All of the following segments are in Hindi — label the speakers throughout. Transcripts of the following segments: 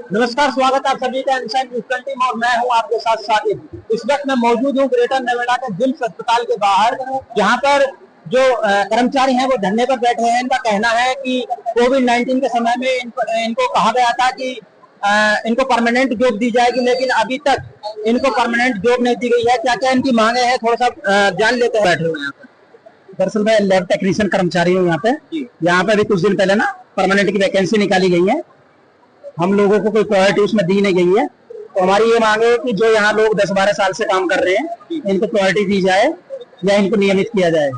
Speaker 1: नमस्कार, स्वागत है आप सभी का इंसान न्यूज़ टीम और मैं हूं आपके साथ साकिब। इस वक्त मैं मौजूद हूं ग्रेटर नोएडा के जिम्स अस्पताल के बाहर, जहां पर जो कर्मचारी हैं वो धरने पर बैठे हैं। इनका कहना है कि कोविड-19 के समय में इनको कहा गया था कि इनको परमानेंट जॉब दी जाएगी, लेकिन अभी तक इनको परमानेंट जॉब नहीं दी गई है। क्या क्या इनकी मांगे हैं, थोड़ा सा जान लेते हैं। बैठे हुए हैं दरअसल मैं लैब टेक्नीशियन कर्मचारी हूँ यहाँ पे भी कुछ दिन पहले ना परमानेंट की वैकेंसी निकाली गई है। हम लोगों को कोई प्रायोरिटी उसमें दी नहीं गई है, तो हमारी ये मांग है कि जो यहाँ लोग 10-12 साल से काम कर रहे हैं इनको प्रायोरिटी दी जाए या इनको नियमित किया जाए,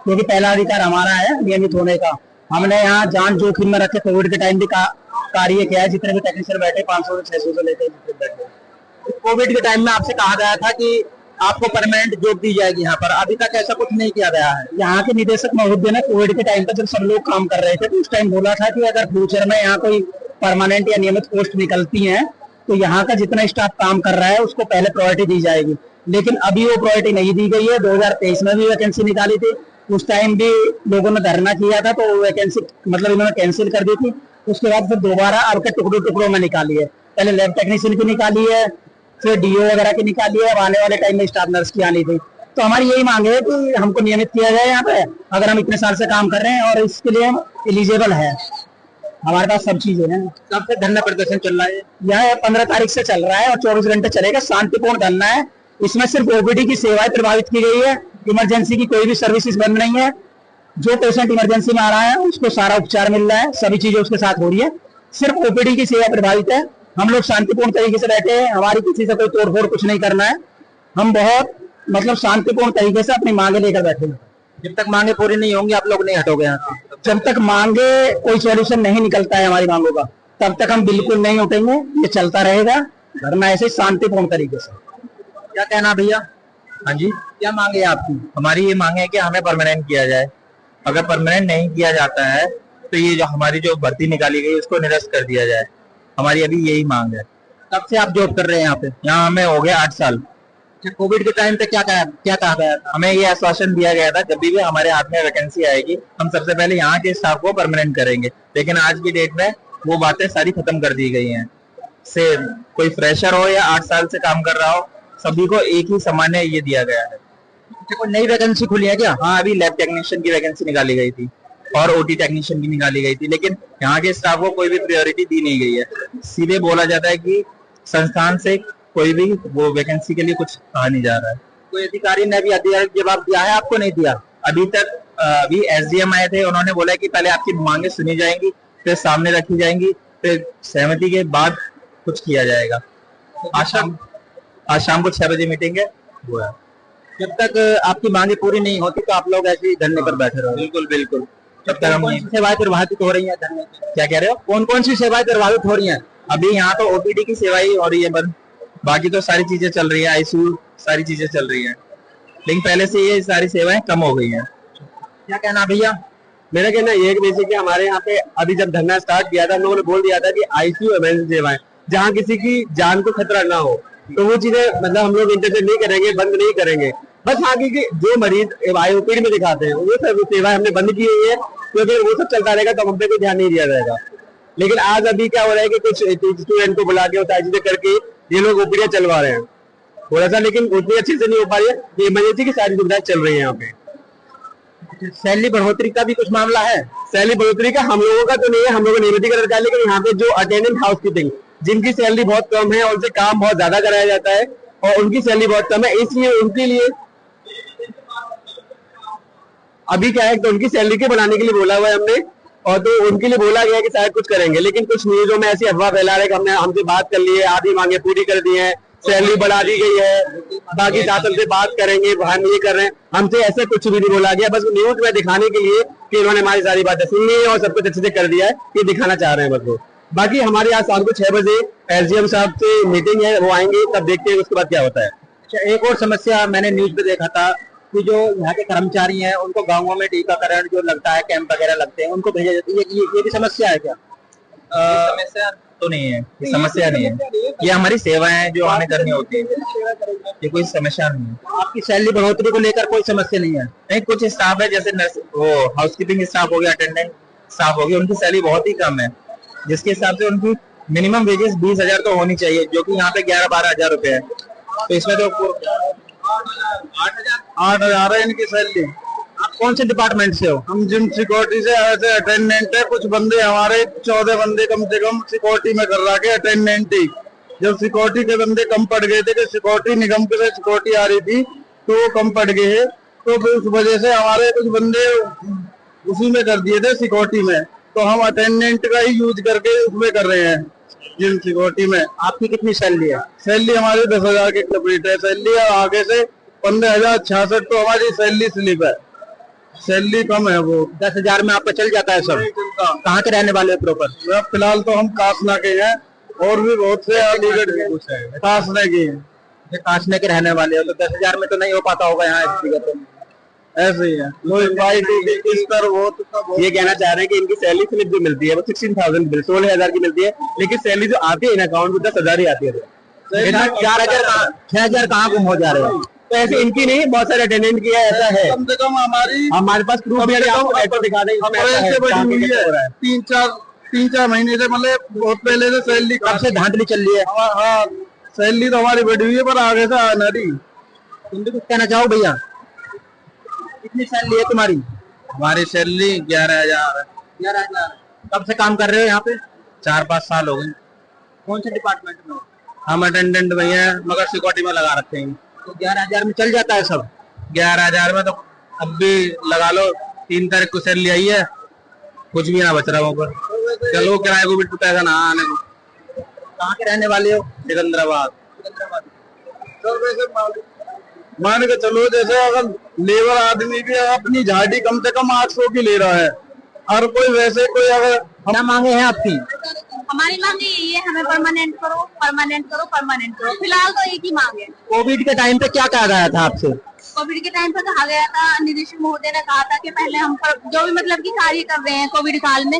Speaker 1: क्योंकि पहला अधिकार हमारा है नियमित होने का। हमने यहाँ जान जोखिम में रखे कोविड के टाइम भी कार्य किया है। जितने भी टेक्नीशियन बैठे 500 से 600 से लेते हैं। कोविड के टाइम में आपसे कहा गया था कि आपको परमानेंट जॉब दी जाएगी यहाँ पर, अभी तक ऐसा कुछ नहीं किया गया है। यहाँ के निदेशक महोदय ने कोविड के टाइम पर जब सब लोग काम कर रहे थे तो उस टाइम बोला था कि अगर फ्यूचर में यहाँ कोई परमानेंट या नियमित पोस्ट निकलती हैं तो यहाँ का जितना स्टाफ काम कर रहा है उसको पहले प्रायोरिटी दी जाएगी, लेकिन अभी वो प्रायोरिटी नहीं दी गई है। 2023 में भी वैकेंसी निकाली थी, उस टाइम भी लोगों ने धरना किया था तो वैकेंसी मतलब इन्होंने कैंसिल कर दी थी। उसके बाद फिर दोबारा अब के टुकड़ों में निकाली है। पहले लैब टेक्नीशियन की निकाली है, फिर डीओ वगैरह की निकाली है, अब आने वाले टाइम में स्टाफ नर्स की आनी थी। तो हमारी यही मांग है कि हमको नियमित किया जाए यहाँ पे, अगर हम इतने साल से काम कर रहे हैं और इसके लिए हम एलिजिबल है। हमारे पास सब चीजें हैं। कब से धरना प्रदर्शन चल रहा है? यह 15 तारीख से चल रहा है और 24 घंटे चलेगा। शांतिपूर्ण धरना है। इसमें सिर्फ ओपीडी की सेवाएं प्रभावित की गई है, इमरजेंसी की कोई भी सर्विसेज बंद नहीं है। जो पेशेंट इमरजेंसी में आ रहा है उसको सारा उपचार मिल रहा है, सभी चीजें उसके साथ हो रही है। सिर्फ ओपीडी की सेवा प्रभावित है। हम लोग शांतिपूर्ण तरीके से बैठे हैं, हमारी किसी से कोई तोड़फोड़ कुछ नहीं करना है। हम बहुत मतलब शांतिपूर्ण तरीके से अपनी मांगे लेकर बैठे हैं। जब तक मांगे पूरी नहीं होंगी आप लोग नहीं हटोगे यहाँ से? जब तक मांगे कोई सॉल्यूशन नहीं निकलता है हमारी मांगों का, तब तक हम बिल्कुल नहीं उठेंगे। ये चलता रहेगा धरना ऐसे शांतिपूर्ण तरीके से। क्या कहना भैया? हाँ जी, क्या मांगे आपकी?
Speaker 2: हमारी ये मांग है कि हमें परमानेंट किया जाए। अगर परमानेंट नहीं किया जाता है तो ये जो हमारी जो भर्ती निकाली गई उसको निरस्त कर दिया जाए। हमारी अभी यही मांग है।
Speaker 1: कब से आप जॉब कर रहे हैं यहाँ पे?
Speaker 2: यहाँ हमें हो गया 8 साल।
Speaker 1: कोविड के टाइम पे क्या कहा गया था?
Speaker 2: हमें ये आश्वासन दिया गया था जब भी हमारे हाथ में वैकेंसी आएगी हम सबसे पहले यहाँ के स्टाफ को परमानेंट करेंगे, लेकिन आज की डेट में वो बातें सारी खत्म कर दी गई हैं। से कोई फ्रेशर हो या 8 साल से काम कर रहा हो, सभी को एक ही सामान्य ये दिया गया है।
Speaker 1: कोई नई वैकेंसी खुली है क्या?
Speaker 2: हाँ, अभी लैब टेक्नीशियन की वैकेंसी निकाली गई थी और ओटी टेक्नीशियन की निकाली गई थी, लेकिन यहाँ के स्टाफ को कोई भी प्रायोरिटी दी नहीं गई है। सीधे बोला जाता है कि संस्थान से कोई भी वो वैकेंसी के लिए कुछ कहा नहीं जा रहा है।
Speaker 1: कोई अधिकारी ने भी जवाब दिया है आपको? नहीं दिया
Speaker 2: अभी तक। अभी एसडीएम आए थे, उन्होंने बोला कि पहले आपकी मांगे सुनी जाएंगी, फिर सामने रखी जाएंगी, फिर सहमति के बाद कुछ किया जाएगा। आज शाम को 6 बजे मीटिंग है वो है।
Speaker 1: जब तक आपकी मांगे पूरी नहीं होती तो आप लोग ऐसे ही धरने पर बैठे रहो?
Speaker 2: बिल्कुल बिल्कुल। जब तक हम
Speaker 1: सेवाएं प्रभावित हो रही है धरने की?
Speaker 2: क्या कह रहे हो?
Speaker 1: कौन कौन सी सेवाएं प्रभावित हो रही है?
Speaker 2: अभी यहाँ तो ओपीडी की सेवा ही हो रही है बंद, बाकी तो सारी चीजें चल रही है, आईसीयू सारी चीजें चल रही है, लेकिन पहले से ये सारी सेवाएं कम हो गई हैं।
Speaker 1: क्या कहना भैया?
Speaker 3: मेरा कहना ये है कि बेसिकली हमारे यहाँ पे अभी जब धरना स्टार्ट किया था लोगों ने बोल दिया था कि आईसीयू इमरजेंसी सेवाएं जहाँ किसी की जान को खतरा ना हो, तो वो चीजें मतलब हम लोग इंटरफेयर नहीं करेंगे, बंद नहीं करेंगे। बस हाँ की जो मरीज आईओपीडी में दिखाते हैं वो सब सेवाएं हमने बंद की हुई है, क्योंकि वो सब चलता रहेगा तो हम पे कोई ध्यान नहीं दिया जाएगा। लेकिन आज अभी क्या हो रहा है कि कुछ स्टूडेंट को बुला के सारी चीजें करके ये लोग ओपीडियां चलवा रहे हैं थोड़ा सा, लेकिन उतनी अच्छे से नहीं हो पा रही है। इमरजेंसी की सारी सुविधाएं चल रही है यहाँ पे।
Speaker 1: सैलरी बढ़ोतरी का भी कुछ मामला है?
Speaker 3: सैलरी बढ़ोतरी का हम लोगों का तो नहीं है, हम लोगों ने नियमितीकरण किया, लेकिन यहाँ पे जो अटेंडेंट हाउसकीपिंग जिनकी सैलरी बहुत कम है उनसे काम बहुत ज्यादा कराया जाता है और उनकी सैलरी बहुत कम है, इसलिए उनके लिए अभी क्या है तो उनकी सैलरी के बढ़ाने के लिए बोला हुआ है हमने, और तो उनके लिए बोला गया कि शायद कुछ करेंगे, लेकिन कुछ न्यूजों में ऐसी अफवाह फैला रहे कि हमने हमसे बात कर ली है, आधी मांगे पूरी कर दी है, सैलरी बढ़ा दी गई है, बाकी शासन से बात करेंगे, हम ये कर रहे हैं। हमसे ऐसा कुछ भी नहीं बोला गया, बस न्यूज में दिखाने के लिए कि इन्होंने हमारी सारी बातें सुन ली है और सब कुछ अच्छे से कर दिया है, ये दिखाना चाह रहे हैं बस वो। बाकी हमारे यहाँ शाम को 6 बजे एसडीएम साहब से मीटिंग है, वो आएंगे, तब देखते हैं उसके बाद क्या होता है।
Speaker 1: अच्छा, एक और समस्या मैंने न्यूज पे देखा था कि जो यहाँ के कर्मचारी हैं उनको गाँवों में टीकाकरण जो लगता है, कैंप वगैरह लगते हैं, उनको भेजा जाता है। ये भी समस्या है क्या?
Speaker 2: समस्या तो नहीं है, ये समस्या नहीं है, ये हमारी सेवाएं हैं जो हमें करनी होती है, ये कोई समस्या नहीं है।
Speaker 1: आपकी सैलरी बढ़ोतरी को लेकर कोई समस्या नहीं है?
Speaker 2: नहीं, कुछ स्टाफ है जैसे नर्स, वो हाउसकीपिंग स्टाफ हो गया, अटेंडेंट स्टाफ हो गया, उनकी सैलरी बहुत ही कम है, जिसके हिसाब से उनकी मिनिमम वेजेस 20,000 तो होनी चाहिए, जो कि यहाँ पे 11-12 हजार रुपए है। तो इसमें तो
Speaker 3: 8,000 है इनकी सैलरी।
Speaker 2: आप कौन से डिपार्टमेंट से हो?
Speaker 3: हम जिम सिक्योरिटी से ऐसे अटेंडेंट है, कुछ बंदे हमारे 14 बंदे कम से कम सिक्योरिटी में कर रहा के अटेंडेंट ही। जब सिक्योरिटी के बंदे कम पड़ गए थे कि सिक्योरिटी निगम के सिक्योरिटी आ रही थी तो वो कम पड़ गए है, तो फिर उस वजह से हमारे कुछ बंदे उसी में कर दिए थे सिक्योरिटी में, तो हम अटेंडेंट का ही यूज करके उसमें कर रहे हैं जिम सिक्योरिटी में।
Speaker 2: आपकी कितनी सैलरी है?
Speaker 3: सैलरी हमारी 10,000 की कंप्लीट है सैलरी, और आगे से 15,066 तो हमारी सैलरी स्लिप है। सैलरी कम है वो।
Speaker 2: 10,000 में आपका चल जाता है सब? कहाँ के रहने वाले हो प्रॉपर?
Speaker 3: फिलहाल तो हम कासना के हैं, और भी बहुत से अलीगढ़ के कुछ है, कासना के हैं।
Speaker 2: कासने के रहने वाले हो, तो 10,000 में तो नहीं हो पाता होगा यहाँ इस जगह पे।
Speaker 3: ऐसे ही है, वो
Speaker 2: ये कहना चाह रहे हैं कि इनकी सैलरी स्लिप जो मिलती है वो 16,000 16,000 की मिलती है, लेकिन सैलरी जो आती है इन अकाउंट में 10,000 ही आती है। 6,000 कहाँ गुम हो जा रहे हैं? तो ऐसे इनकी नहीं, बहुत सारे अटेंडेंट की है, ऐसा है।
Speaker 3: कम से कम हमारे पास
Speaker 2: प्रूफ भी है, आपको लेटर दिखा दें।
Speaker 3: 3-4 महीने से, मतलब बहुत पहले से सैलरी
Speaker 2: कब से धांधली चल रही है?
Speaker 3: हाँ, सैलरी तो हमारी बढ़ी हुई है, पर आगे से आना नहीं।
Speaker 2: तुम भी कुछ कहना चाहो भैया? कितनी सैलरी है तुम्हारी?
Speaker 3: हमारी सैलरी 11,000 है।
Speaker 2: 11,000। कब से काम कर रहे हो यहाँ पे?
Speaker 3: 4-5 साल हो गए।
Speaker 2: कौन से डिपार्टमेंट में?
Speaker 3: हम अटेंडेंट भैया, मगर सिक्योरिटी में लगा रखे हैं।
Speaker 2: तो 11,000 में चल जाता है सब?
Speaker 3: 11,000 में तो अब भी लगा लो, 3 तारीख को सैलरी आई है, कुछ भी ना बच रहा ऊपर। चलो किराए को भी पैसा ना आने को।
Speaker 2: कहाँ के रहने वाले हो?
Speaker 3: सिकंदराबाद। मान के चलो, जैसे अगर लेबर आदमी भी अपनी झाड़ी कम से कम 800 की ले रहा है, और कोई वैसे कोई अगर
Speaker 2: क्या मांगे हैं आपकी?
Speaker 4: हमारी मांग यही है, हमें परमानेंट करो, परमानेंट करो, परमानेंट करो। फिलहाल तो एक ही मांग है।
Speaker 2: कोविड के टाइम पे क्या कहा गया था आपसे?
Speaker 4: कोविड के टाइम पे कहा गया था, निदेशक महोदय ने कहा था कि पहले हम पर जो भी मतलब की कार्य कर रहे हैं कोविड काल में,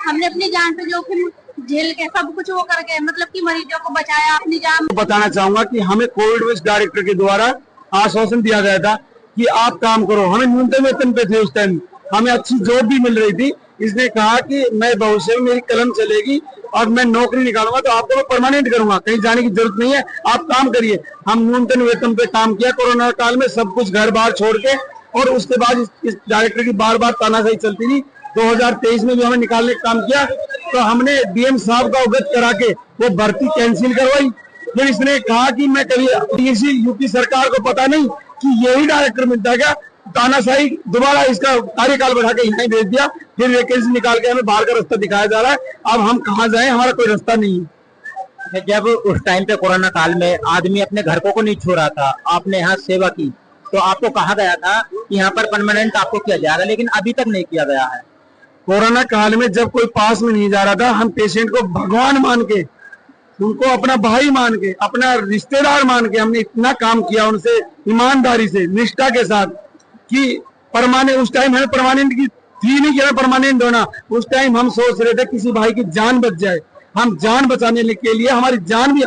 Speaker 4: हमने अपनी जान पे जोखिम झेल के सब कुछ वो करके मतलब की मरीजों को बचाया, अपनी जान।
Speaker 3: बताना चाहूंगा कि हमें कोविड वेस्ट डायरेक्टर के द्वारा आश्वासन दिया गया था कि आप काम करो। हमें न्यूनतम वेतन पे थे उस टाइम, हमें अच्छी जॉब भी मिल रही थी। इसने कहा कि मैं भविष्य में मेरी कलम चलेगी और मैं नौकरी निकालूंगा, तो आपको मैं परमानेंट करूंगा, कहीं जाने की जरूरत नहीं है, आप काम करिए। हम न्यूनतम वेतन पे काम किया कोरोना काल में, सब कुछ घर बार छोड़ के, और उसके बाद इस डायरेक्टर की बार बार तानाशाही चलती थी। 2023 में भी हमें निकालने का काम किया, तो हमने डीएम साहब का अवगत करा के वो भर्ती कैंसिल करवाई। फिर इसने कहा कि मैं कभी इसी यूपी सरकार को पता नहीं कि यही डायरेक्टर मिलता क्या, तानाशाही दोबारा इसका कार्यकाल बढ़ा के यहीं भेज दिया। फिर वैकेंसी निकाल के हमें बाहर का रास्ता दिखाया जा रहा है। अब हम कहाँ जाएं, हमारा कोई रास्ता नहीं है।
Speaker 2: जब उस टाइम पे कोरोना काल में आदमी अपने घर को नहीं छोड़ रहा था, आपने यहाँ सेवा की, तो आपको कहा गया था कि यहाँ पर परमानेंट आपको किया जाएगा, लेकिन अभी तक नहीं किया गया है।
Speaker 3: कोरोना काल में जब कोई पास में नहीं जा रहा था, हम पेशेंट को भगवान मान के, उनको अपना भाई मान के, अपना रिश्तेदार मान के हमने इतना काम किया उनसे, ईमानदारी से, निष्ठा के साथ, कि परमानेंट उस टाइम हमें परमानेंट की थी नहीं कि हमें परमानेंट होना। उस टाइम हम सोच रहे थे किसी भाई की जान बच जाए, हम जान बचाने के लिए हमारी जान भी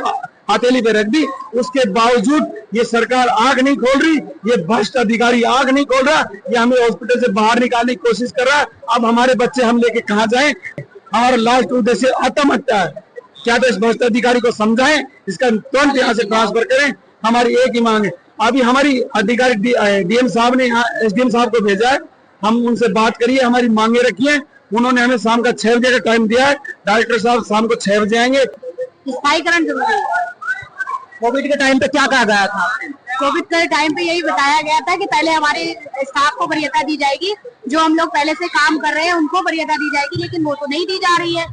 Speaker 3: हथेली पे रख दी। उसके बावजूद ये सरकार आंख नहीं खोल रही, ये भ्रष्ट अधिकारी आंख नहीं खोल रहा, ये हमें हॉस्पिटल से बाहर निकालने की कोशिश कर रहा है। अब हमारे बच्चे हम लेके कहाँ जाएं? हमारा लास्ट उद्देश्य आत्महत्या है। क्या तो इस भ्रष्ट अधिकारी को समझाएं, इसका तुरंत यहाँ से ट्रांसफर करें। हमारी एक ही मांग है। अभी हमारी अधिकारी डीएम साहब ने यहाँ एसडीएम साहब को भेजा है, हम उनसे बात करिए, हमारी मांगे रखी है। उन्होंने हमें शाम का 6 बजे का टाइम दिया है। डायरेक्टर साहब शाम को 6 बजे आएंगे।
Speaker 4: स्थायीकरण जरूरी है।
Speaker 2: कोविड के टाइम पे क्या कहा गया था?
Speaker 4: कोविड के टाइम पे यही बताया गया था कि पहले हमारे स्टाफ को वरीयता दी जाएगी, जो हम लोग पहले से काम कर रहे हैं उनको वरीयता दी जाएगी, लेकिन वो तो नहीं दी जा रही है।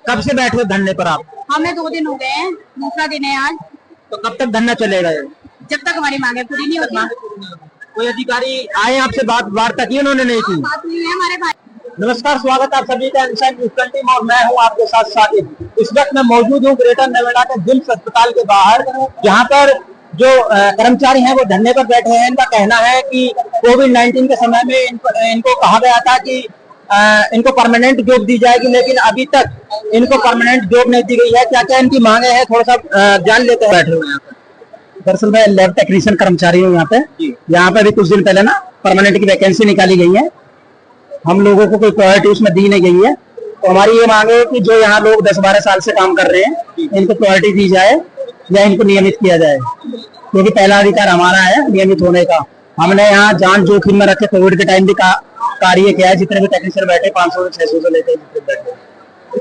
Speaker 2: कब से बैठे हो धरने पर आप?
Speaker 4: हमें 2 दिन हो गए हैं, दूसरा दिन है आज।
Speaker 2: तो कब तक धरना चलेगा?
Speaker 4: जब तक हमारी मांगे पूरी नहीं होती।
Speaker 2: कोई अधिकारी आए आपसे वार्ता की? उन्होंने नहीं की।
Speaker 4: बात हुई है हमारे भाई।
Speaker 1: नमस्कार, स्वागत आप सभी का इंसान न्यूज़ टीम, और मैं हूं आपके साथ साकिब। इस वक्त मैं मौजूद हूं ग्रेटर नोएडा के जिम्स अस्पताल के बाहर, जहां पर जो कर्मचारी हैं वो धरने पर बैठे हैं। इनका कहना है कि कोविड-19 के समय में इनको कहा गया था कि इनको परमानेंट जॉब दी जाएगी, लेकिन अभी तक इनको परमानेंट जॉब नहीं दी गई है। क्या क्या इनकी मांगे हैं, थोड़ा सा जान लेते हैं। बैठे हुए हैं।
Speaker 2: दरअसल मैं लैब टेक्नीशियन कर्मचारी हूँ यहाँ पे भी कुछ दिन पहले ना परमानेंट की वैकेंसी निकाली गई है। हम लोगों को कोई प्रायोरिटी उसमें दी नहीं गई है,
Speaker 1: तो हमारी ये मांग है कि जो यहाँ लोग 10-12 साल से काम कर रहे हैं इनको प्रायोरिटी दी जाए या इनको नियमित किया जाए, क्योंकि पहला अधिकार हमारा है नियमित होने का। हमने यहाँ जान जोखिम में रखे कोविड के टाइम भी कार्य किया है। जितने भी टेक्नीशियन बैठे 500 से 600 से लेते बैठे।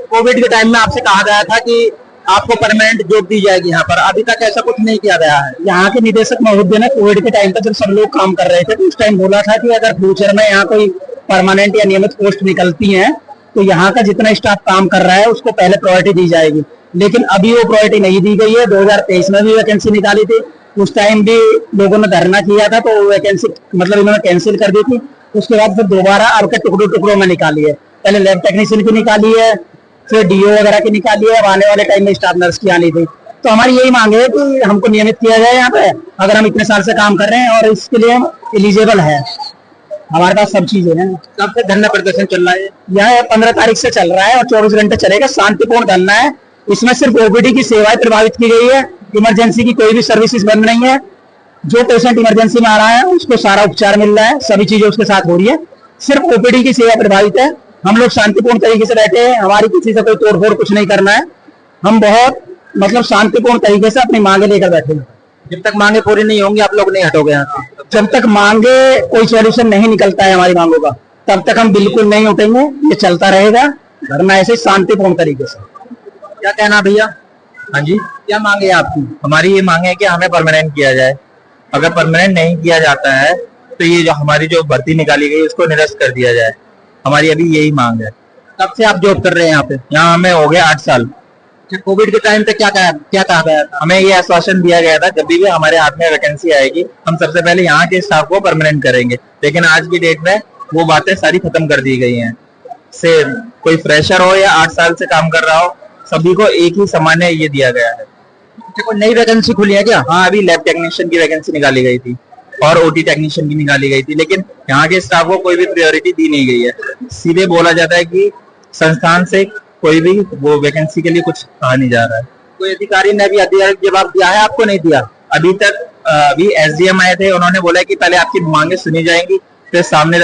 Speaker 1: कोविड के टाइम में आपसे कहा गया था कि आपको परमानेंट जॉब दी जाएगी यहाँ पर, अभी तक ऐसा कुछ नहीं किया गया है। यहाँ के निदेशक महोदय ने कोविड के टाइम पर जब सब लोग काम कर रहे थे तो उस टाइम बोला था कि अगर फ्यूचर में यहाँ कोई परमानेंट या नियमित पोस्ट निकलती है तो यहाँ का जितना स्टाफ काम कर रहा है उसको पहले प्रायोरिटी दी जाएगी, लेकिन अभी वो प्रायोरिटी नहीं दी गई है। 2023 में भी वैकेंसी निकाली थी, उस टाइम भी लोगों ने धरना किया था तो वैकेंसी मतलब इन्होंने कैंसिल कर दी थी। उसके बाद फिर दोबारा अब के टुकड़ों में निकाली है। पहले लैब टेक्नीशियन की निकाली है, फिर डीओ वगैरह की निकाली है, अब आने वाले टाइम में स्टाफ नर्स की आनी थी। तो हमारी यही मांग है कि हमको नियमित किया जाए यहाँ पे, अगर हम इतने साल से काम कर रहे हैं और इसके लिए हम एलिजिबल है, हमारे पास सब चीजें हैं।
Speaker 2: कब से धरना प्रदर्शन चल रहा है?
Speaker 1: यह 15 तारीख से चल रहा है और 24 घंटे चलेगा। शांतिपूर्ण धरना है। इसमें सिर्फ ओपीडी की सेवाएं प्रभावित की गई है, इमरजेंसी की कोई भी सर्विसेज बंद नहीं है। जो पेशेंट इमरजेंसी में आ रहा है उसको सारा उपचार मिल रहा है, सभी चीजें उसके साथ हो रही है। सिर्फ ओपीडी की सेवा प्रभावित है। हम लोग शांतिपूर्ण तरीके से बैठे हैं, हमारी किसी से कोई तोड़फोड़ कुछ नहीं करना है। हम बहुत मतलब शांतिपूर्ण तरीके से अपनी मांगे लेकर बैठे हैं।
Speaker 2: जब तक मांगे पूरी नहीं होंगी आप लोग नहीं हटोगे यहाँ से?
Speaker 1: जब तक मांगे कोई सॉल्यूशन नहीं निकलता है हमारी मांगों का, तब तक हम बिल्कुल नहीं उठेंगे। ये चलता रहेगा धरना ऐसे शांतिपूर्ण तरीके से।
Speaker 2: क्या कहना भैया? हाँ जी, क्या मांगे आपकी? हमारी ये मांग है कि हमें परमानेंट किया जाए। अगर परमानेंट नहीं किया जाता है तो ये जो हमारी जो भर्ती निकाली गई उसको निरस्त कर दिया जाए। हमारी अभी यही मांग है।
Speaker 1: कब से आप जॉब कर रहे हैं यहाँ पे?
Speaker 2: यहाँ हमें हो गया 8 साल।
Speaker 1: कोविड के टाइम पे क्या कहा गया था?
Speaker 2: हमें ये आश्वासन दिया गया था जब भी हमारे हाथ में वैकेंसी आएगी हम सबसे पहले यहाँ के स्टाफ को परमानेंट करेंगे, लेकिन आज की डेट में वो बातें सारी खत्म कर दी गई हैं। से कोई फ्रेशर हो या 8 साल से काम कर रहा हो, सभी को एक ही सामान्य ये दिया गया है।
Speaker 1: कोई नई वैकेंसी खुली है क्या?
Speaker 2: हाँ, अभी लैब टेक्नीशियन की वैकेंसी निकाली गई थी और ओटी टेक्नीशियन की निकाली गई थी, लेकिन यहाँ के स्टाफ को कोई भी प्रायोरिटी दी नहीं गई है। सीधे बोला जाता है कि संस्थान से कोई भी वो वैकेंसी के लिए कुछ कहा नहीं जा रहा है।
Speaker 1: कोई अधिकारी ने भी आधिकारिक जवाब दिया है आपको? नहीं दिया
Speaker 2: अभी तक। अभी एसडीएम आए थे, उन्होंने बोला कि पहले आपकी मांगे सुनी जाएंगी, फिर सामने